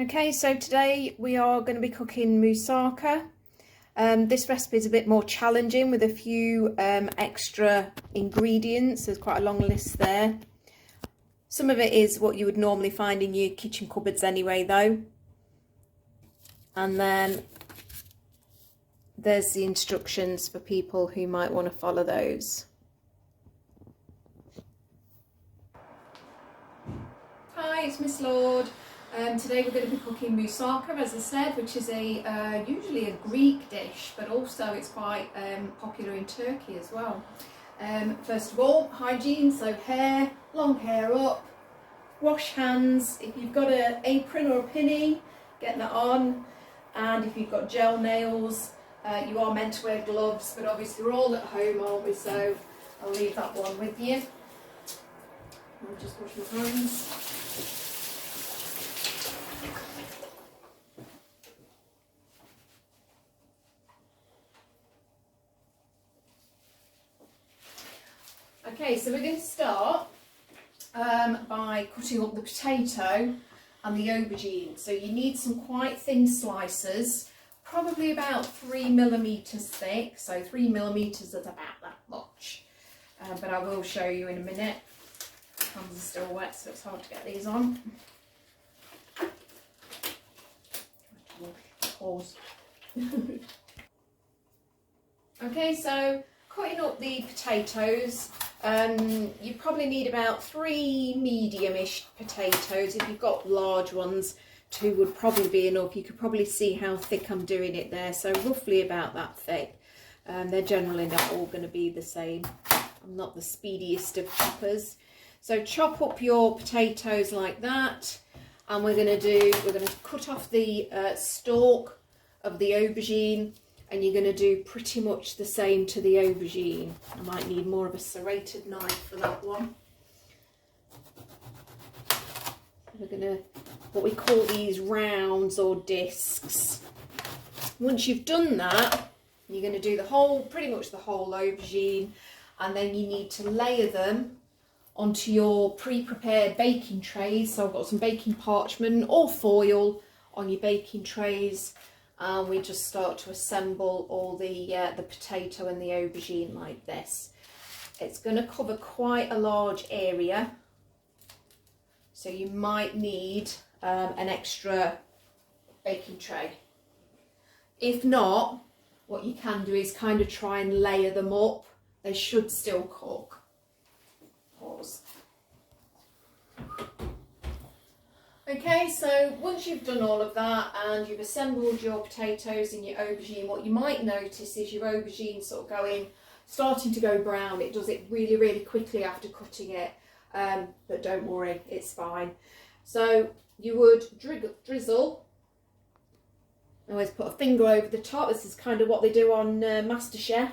Okay, so today we are going to be cooking moussaka. This recipe is a bit more challenging with a few extra ingredients. There's quite a long list there. Some of it is what you would normally find in your kitchen cupboards anyway though. And then there's the instructions for people who might want to follow those. Hi, it's Miss Lord. Today we're going to be cooking moussaka, as I said, which is usually a Greek dish, but also it's quite popular in Turkey as well. First of all, hygiene, so hair, long hair up, wash hands. If you've got an apron or a pinny, get that on. And if you've got gel nails, you are meant to wear gloves, but obviously we're all at home, aren't we? So I'll leave that one with you. I'll just wash my hands. Okay, so we're going to start by cutting up the potato and the aubergine. So you need some quite thin slices, probably about 3mm thick. So 3mm is about that much. But I will show you in a minute. Hands are still wet, so it's hard to get these on. Pause. Okay, so cutting up the potatoes. You probably need about 3 medium-ish potatoes. If you've got large ones, 2 would probably be enough. You could probably see how thick I'm doing it there, so roughly about that thick. They're generally not all going to be the same. I'm not the speediest of choppers. So chop up your potatoes like that, and we're going to cut off the stalk of the aubergine. And you're going to do pretty much the same to the aubergine. I might need more of a serrated knife for that one. We're going to, what we call these rounds or discs. Once you've done that, you're going to do the whole, pretty much the whole aubergine. And then you need to layer them onto your pre-prepared baking trays. So I've got some baking parchment or foil on your baking trays. And we just start to assemble all the potato and the aubergine like this. It's going to cover quite a large area, so you might need an extra baking tray. If not, what you can do is kind of try and layer them up. They should still cook. Pause. Okay, so once you've done all of that and you've assembled your potatoes and your aubergine, what you might notice is your aubergine sort of starting to go brown. It does it really, really quickly after cutting it, but don't worry, it's fine. So you would drizzle, always put a finger over the top. This is kind of what they do on MasterChef.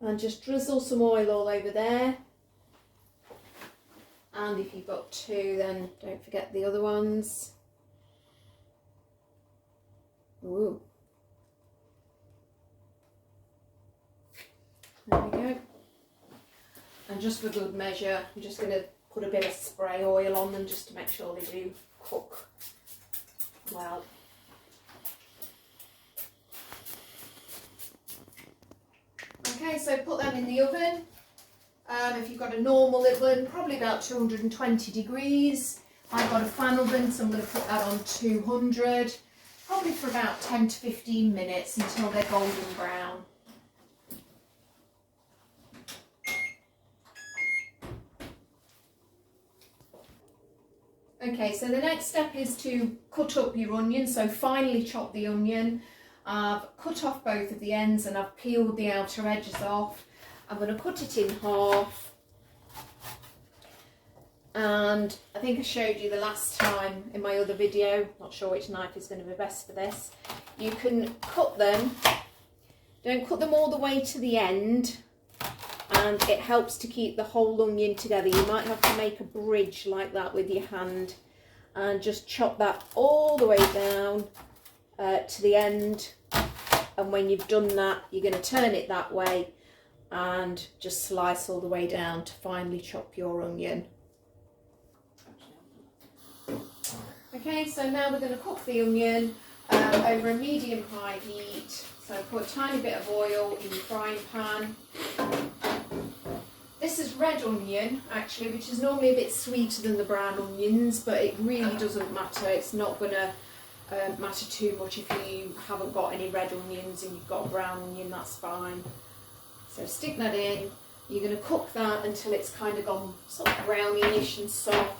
And just drizzle some oil all over there. And if you've got 2, then don't forget the other ones. Ooh. There we go. And just for good measure, I'm just going to put a bit of spray oil on them just to make sure they do cook well. Okay, so put them in the oven. If you've got a normal oven, probably about 220 degrees. I've got a fan oven, so I'm going to put that on 200, probably for about 10 to 15 minutes until they're golden brown. Okay, so the next step is to cut up your onion, so finely chop the onion. I've cut off both of the ends and I've peeled the outer edges off. I'm going to cut it in half, and I think I showed you the last time in my other video, not sure which knife is going to be best for this. You can cut them, don't cut them all the way to the end, and it helps to keep the whole onion together. You might have to make a bridge like that with your hand and just chop that all the way down to the end, and when you've done that, you're going to turn it that way and just slice all the way down to finely chop your onion. Okay, so now we're going to cook the onion over a medium-high heat. So put a tiny bit of oil in your frying pan. This is red onion, actually, which is normally a bit sweeter than the brown onions, but it really doesn't matter. It's not going to matter too much if you haven't got any red onions and you've got a brown onion, that's fine. So stick that in. You're going to cook that until it's kind of gone sort of brownish and soft.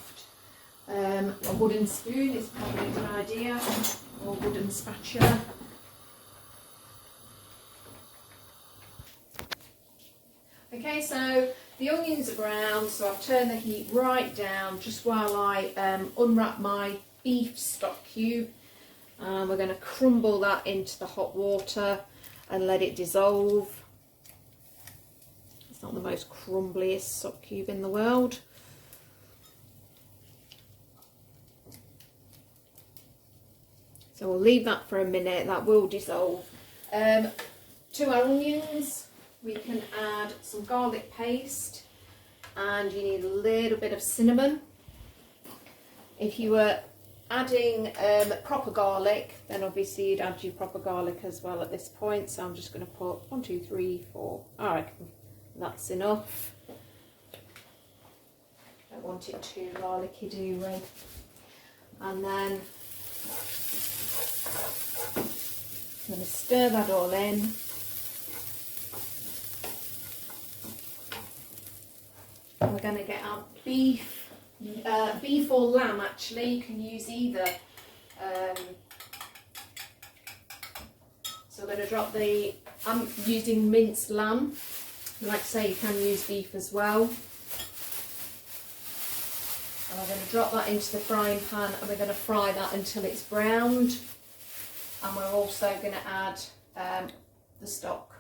A wooden spoon is probably a good idea, or wooden spatula. Okay, so the onions are brown, so I've turned the heat right down just while I unwrap my beef stock cube. We're going to crumble that into the hot water and let it dissolve. It's not the most crumbliest stock cube in the world. So we'll leave that for a minute, that will dissolve. To our onions, we can add some garlic paste, and you need a little bit of cinnamon. If you were adding proper garlic, then obviously you'd add your proper garlic as well at this point. So I'm just going to put 1, 2, 3, 4. I reckon that's enough. Don't want it too garlicky, do we? And then I'm going to stir that all in. We're going to get our beef or lamb, actually. You can use either. So I'm going to drop I'm using minced lamb. Like I say, you can use beef as well. And I'm going to drop that into the frying pan, and we're going to fry that until it's browned. And we're also going to add the stock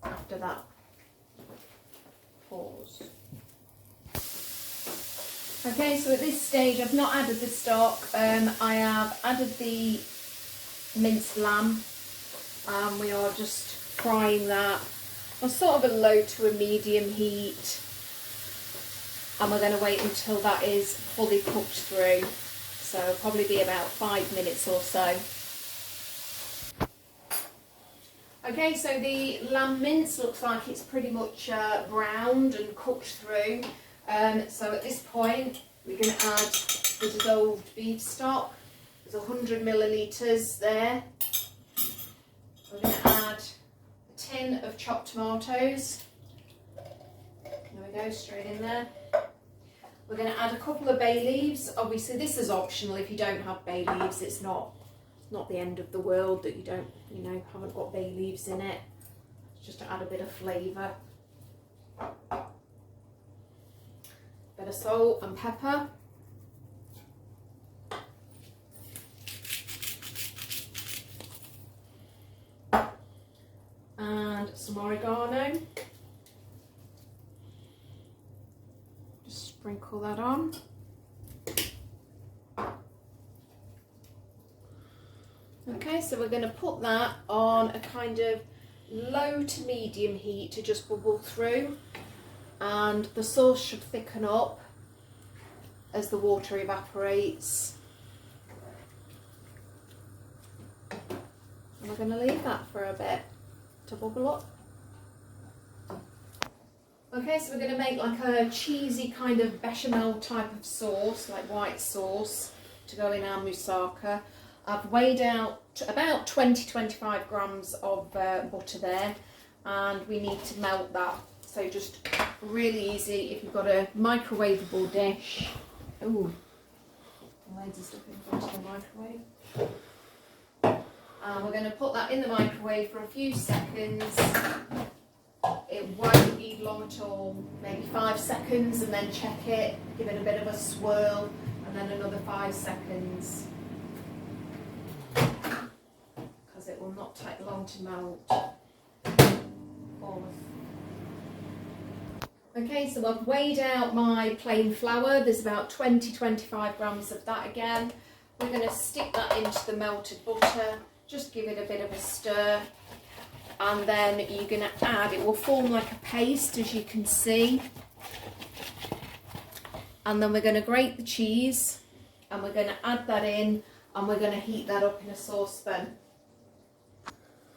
after that. Pause. Okay, so at this stage I've not added the stock. I have added the minced lamb, and we are just frying that on sort of a low to a medium heat. And we're going to wait until that is fully cooked through. So it'll probably be about 5 minutes or so. Okay, so the lamb mince looks like it's pretty much browned and cooked through. So at this point we're going to add the dissolved beef stock. There's 100 millilitres there. We're going to add a tin of chopped tomatoes. There we go, straight in there. We're going to add a couple of bay leaves. Obviously this is optional. If you don't have bay leaves, it's not the end of the world that you don't, haven't got bay leaves in it. It's just to add a bit of flavour. Bit of salt and pepper. And some oregano. Just sprinkle that on. Okay, so we're going to put that on a kind of low to medium heat to just bubble through, and the sauce should thicken up as the water evaporates. And we're going to leave that for a bit to bubble up. Okay, so we're going to make like a cheesy kind of bechamel type of sauce, like white sauce, to go in our moussaka. I've weighed out about 20-25 grams of butter there, and we need to melt that. So just really easy if you've got a microwavable dish. Ooh, loads of stuff in front of the microwave. And we're going to put that in the microwave for a few seconds. It won't need long at all, maybe 5 seconds, and then check it, give it a bit of a swirl, and then another 5 seconds. Because it will not take long to melt. Okay, so I've weighed out my plain flour. There's about 20-25 grams of that again. We're going to stick that into the melted butter, just give it a bit of a stir, and then you're going to add, it will form like a paste, as you can see. And then we're going to grate the cheese. and we're going to add that in, and we're going to heat that up in a saucepan.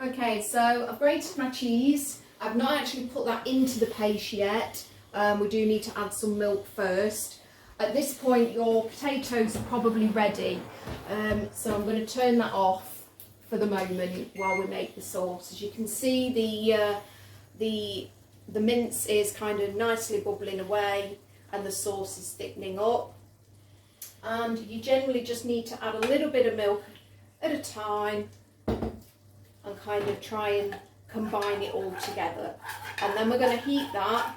Okay, so I've grated my cheese. I've not actually put that into the paste yet. We do need to add some milk first. At this point, your potatoes are probably ready. So I'm going to turn that off for the moment while we make the sauce. As you can see, the mince is kind of nicely bubbling away and the sauce is thickening up. And you generally just need to add a little bit of milk at a time and kind of try and combine it all together. And then we're going to heat that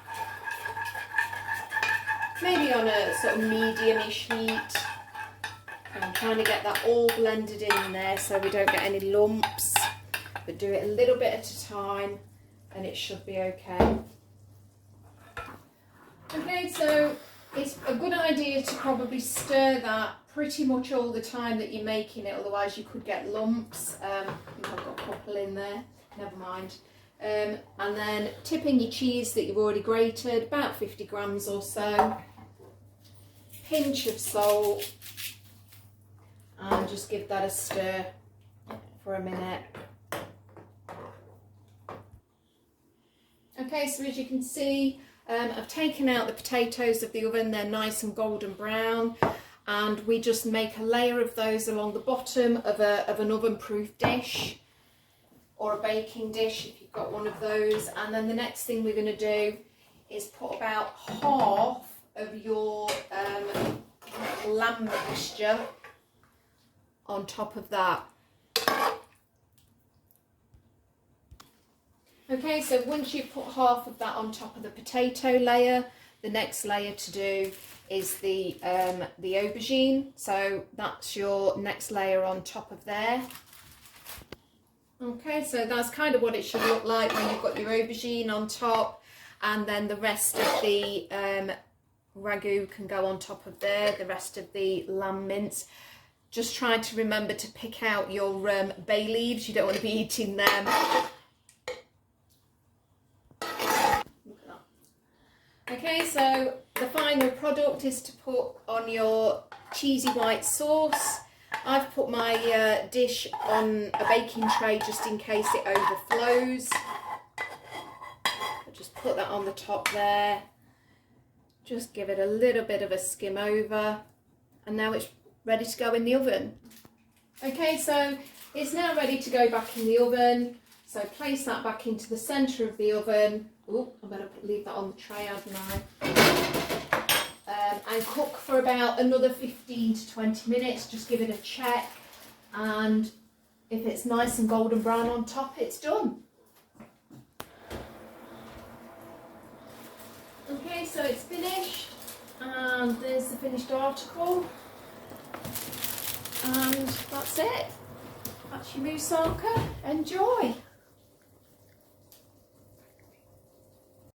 maybe on a sort of medium-ish heat, and trying to get that all blended in there so we don't get any lumps, but do it a little bit at a time and it should be okay. Okay, so it's a good idea to probably stir that pretty much all the time that you're making it, otherwise you could get lumps. I think I've got a couple in there, never mind. And then tip in your cheese that you've already grated, about 50 grams or so, pinch of salt, and just give that a stir for a minute. Okay, so as you can see, I've taken out the potatoes of the oven. They're nice and golden brown, and we just make a layer of those along the bottom of an oven-proof dish or a baking dish if you've got one of those. And then the next thing we're going to do is put about half of your lamb mixture on top of that. Okay, so once you put half of that on top of the potato layer, the next layer to do is the aubergine. So that's your next layer on top of there. Okay, so that's kind of what it should look like when you've got your aubergine on top, and then the rest of the ragu can go on top of there, the rest of the lamb mince. Just try to remember to pick out your bay leaves, you don't want to be eating them. Look at that. Okay, so the final product is to put on your cheesy white sauce. I've put my dish on a baking tray just in case it overflows. I'll just put that on the top there. Just give it a little bit of a skim over, and now it's ready to go in the oven. Okay, so it's now ready to go back in the oven. So place that back into the centre of the oven. Oh, I better leave that on the tray, hadn't I? And cook for about another 15 to 20 minutes. Just give it a check, and if it's nice and golden brown on top, it's done. Okay, so it's finished, and there's the finished article, and that's it. That's your moussaka. Enjoy!